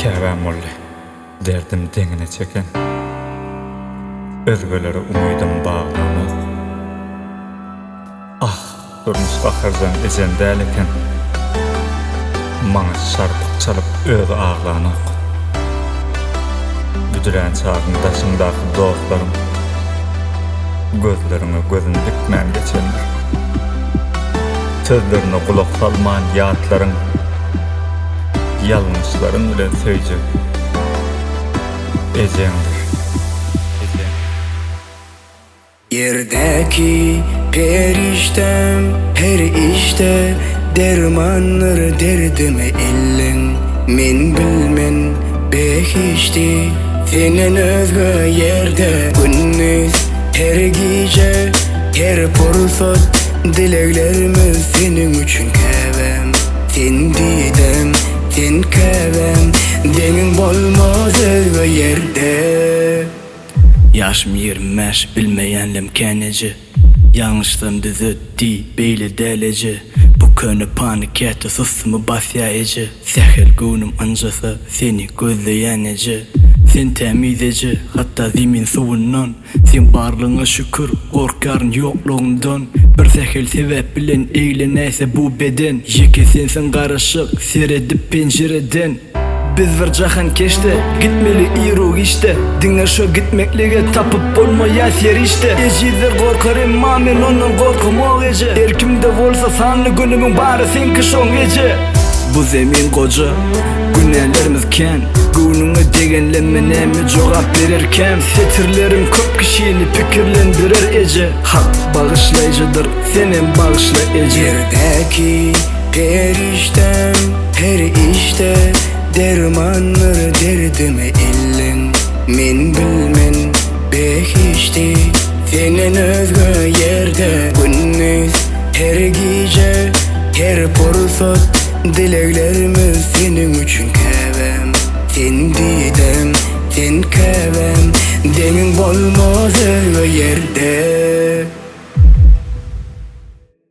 Käbän boldy, derdim deňine çeken. Özgelere umydym baglanyp. Ah, durmuş bakarjan ejen däl eken. Maňa şarpyk çalyp öňe ağlanyp. Büdüren çağın daşyndaky dostlarym, gözlerine gözüm dikmän geçendir. Sözlerine kulak salman ýatlaryň, yalňyşlaryň bilen söýjek ejendir. Yerdeki periştem her işte dermanlar derdime ellen. Men bilmen behişti senen özgü yerde. Gündüz her gece her pursat dileklerimiz senin üçün käbem. Sen didem sen käbem deňiň bolmaz özgü yerde. Yaşım 25 bilmeyenlim keneci. Yanlışlığım düzütti beyle deleci. Bu könü panik etti susmu basyayıcı. Sehel günüm ancası seni gözleyeneci. Sen temizeci hatta zemin suyundan. Sen barlığına şükür korkarın yokluğundan. Bir sehel sebep bilen eğleneyse bu beden. Yeke sensin karışık seyredip pencereden. Biz bir jahan keşte, gitmeli irog işte. Diňe şo gitmeklige tapıp bolmaýan yer işte. Ejiler korkar emma men ondan korkmok eje. Erkimde bolsa sanly günümiň bary senki şoň eje. Bu zemin goja, günellerimiz ken. Günüňe degenlemme näme jogap bererkem. Setirlerim köp kişini pikirlendirer eje. Hak bağışlayıcıdır, senem bağışla eje. Yerdeki periştem her işte dermanlar derdime ellen. Men bilmen behişti senen özgü yerde. Gündüz her gece her pursat dileklerimiz senin üçün käbem. Sen didem sen käbem deňiň bolmaz özgü yerde.